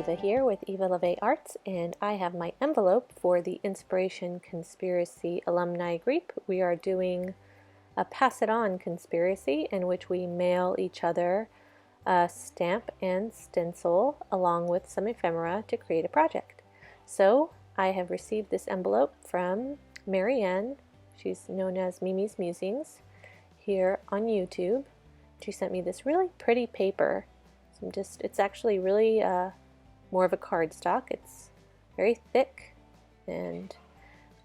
Eva here with Eva Lovee Arts, and I have my envelope for the Inspiration Conspiracy Alumni group. We are doing a Pass It On conspiracy in which we mail each other a stamp and stencil along with some ephemera to create a project. So I have received this envelope from Marianne. She's known as Mimi's Musings here on YouTube. She sent me this really pretty paper. It's actually really more of a cardstock. It's very thick, and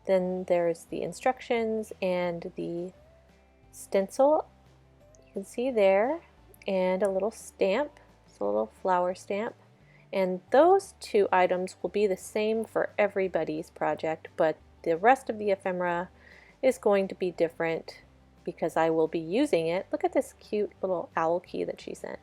then there's the instructions and the stencil you can see there, and a little stamp. It's a little flower stamp, and those two items will be the same for everybody's project, but the rest of the ephemera is going to be different because I will be using it. Look at this cute little owl key that she sent.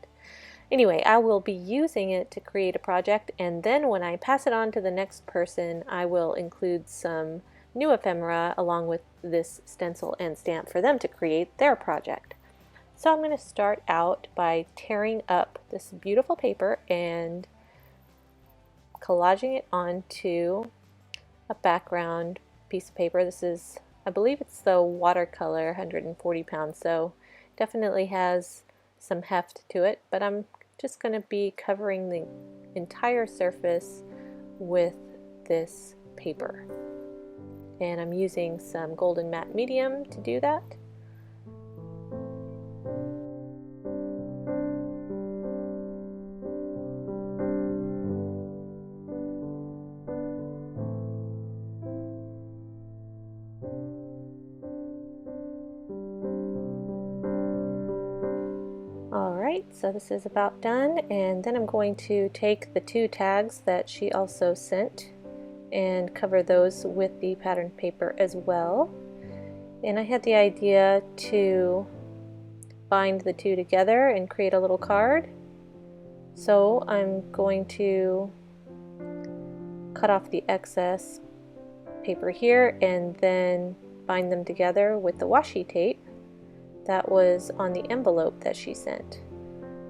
Anyway, I will be using it to create a project, and then when I pass it on to the next person, I will include some new ephemera along with this stencil and stamp for them to create their project. So I'm going to start out by tearing up this beautiful paper and collaging it onto a background piece of paper. This is, I believe it's the watercolor 140 pounds, so definitely has some heft to it, but I'm just going to be covering the entire surface with this paper, and I'm using some golden matte medium to do that. Alright, so this is about done, and then I'm going to take the two tags that she also sent and cover those with the patterned paper as well. And I had the idea to bind the two together and create a little card. So I'm going to cut off the excess paper here and then bind them together with the washi tape that was on the envelope that she sent.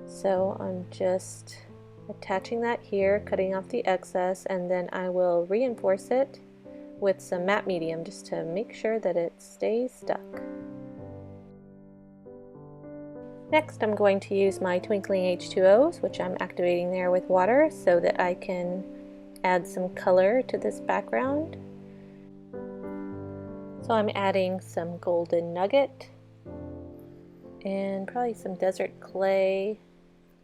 So I'm just attaching that here, cutting off the excess, and then I will reinforce it with some matte medium just to make sure that it stays stuck. Next, I'm going to use my twinkling H2Os, which I'm activating there with water so that I can add some color to this background. So I'm adding some golden nugget and probably some desert clay.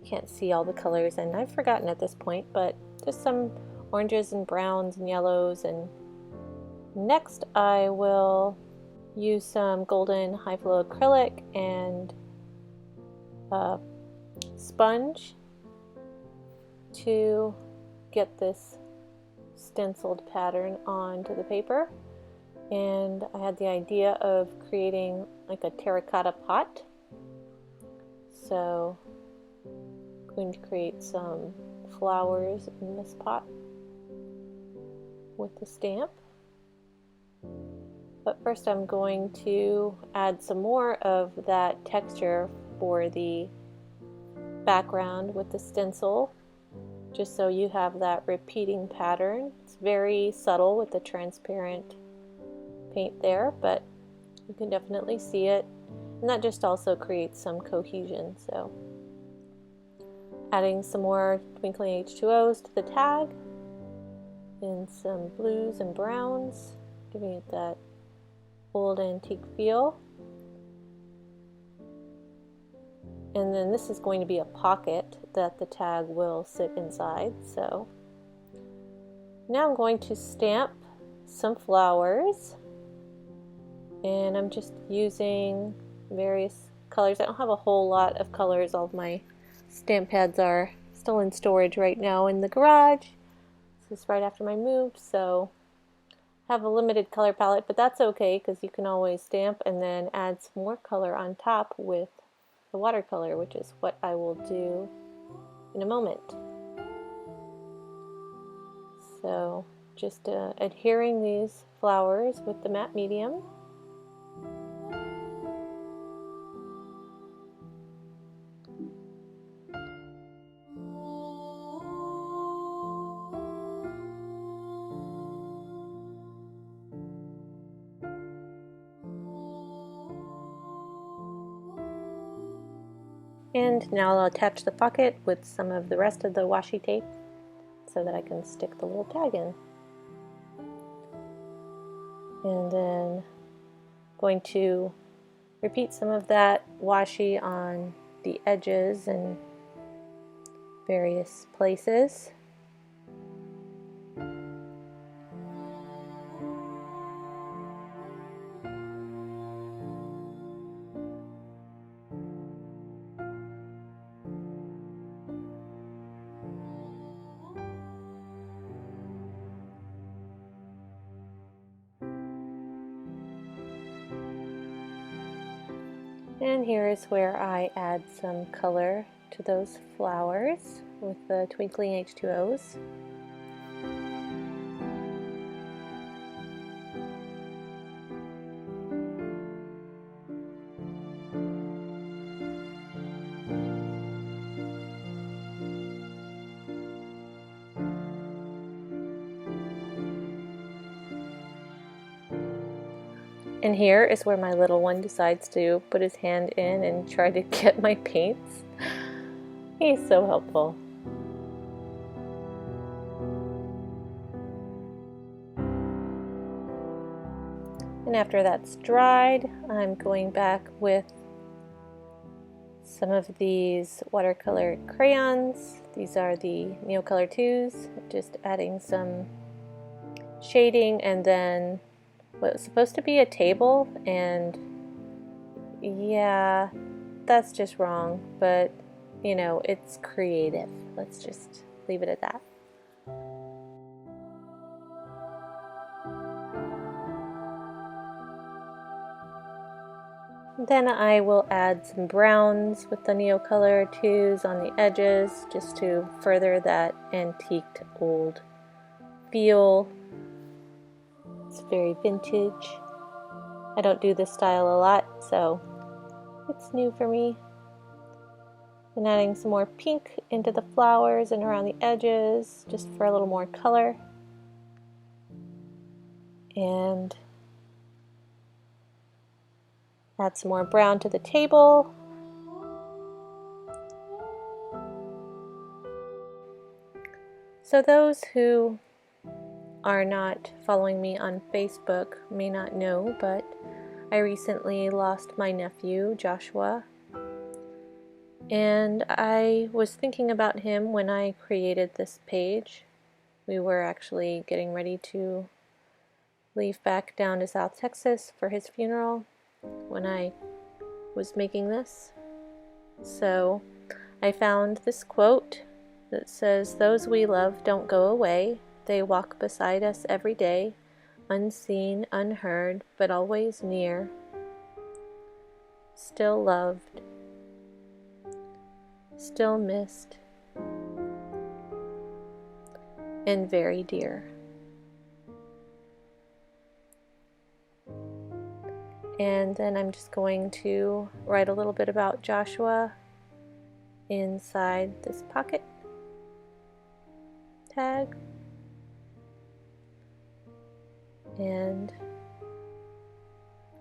Can't see all the colors, and I've forgotten at this point, but just some oranges and browns and yellows. And next I will use some golden high flow acrylic and a sponge to get this stenciled pattern onto the paper. And I had the idea of creating like a terracotta pot. So I'm going to create some flowers in this pot with the stamp. But first I'm going to add some more of that texture for the background with the stencil, just so you have that repeating pattern. It's very subtle with the transparent paint there, but you can definitely see it. And that just also creates some cohesion. So adding some more twinkling H2Os to the tag and some blues and browns, giving it that old antique feel. And then this is going to be a pocket that the tag will sit inside. So now I'm going to stamp some flowers, and I'm just using various colors. I don't have a whole lot of colors. All of my stamp pads are still in storage right now in the garage. This is right after my move, so I have a limited color palette, but that's okay because you can always stamp and then add some more color on top with the watercolor, which is what I will do in a moment. So just adhering these flowers with the matte medium. And now I'll attach the pocket with some of the rest of the washi tape so that I can stick the little tag in. And then going to repeat some of that washi on the edges and various places. And here is where I add some color to those flowers with the twinkling H2Os. And here is where my little one decides to put his hand in and try to get my paints. He's so helpful. And after that's dried, I'm going back with some of these watercolor crayons. These are the Neocolor 2s, just adding some shading, and then what was supposed to be a table, and yeah, that's just wrong, but you know, it's creative. Let's just leave it at that. Then I will add some browns with the Neocolor 2s on the edges just to further that antiqued old feel. It's very vintage. I don't do this style a lot, so it's new for me. And adding some more pink into the flowers and around the edges just for a little more color. And add some more brown to the table. So those who are not following me on Facebook may not know, but I recently lost my nephew, Joshua. And I was thinking about him when I created this page. We were actually getting ready to leave back down to South Texas for his funeral when I was making this. So I found this quote that says, "Those we love don't go away. They walk beside us every day, unseen, unheard, but always near. Still loved, still missed, and very dear." And then I'm just going to write a little bit about Joshua inside this pocket tag. And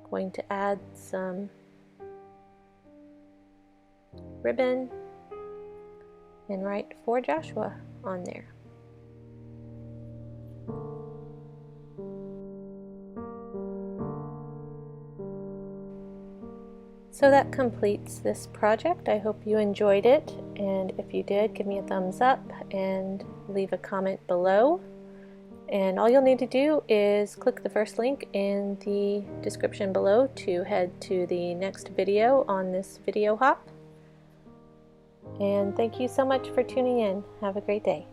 going to add some ribbon and write "For Joshua" on there. So that completes this project. I hope you enjoyed it, and if you did, give me a thumbs up and leave a comment below. And all you'll need to do is click the first link in the description below to head to the next video on this video hop. And thank you so much for tuning in. Have a great day.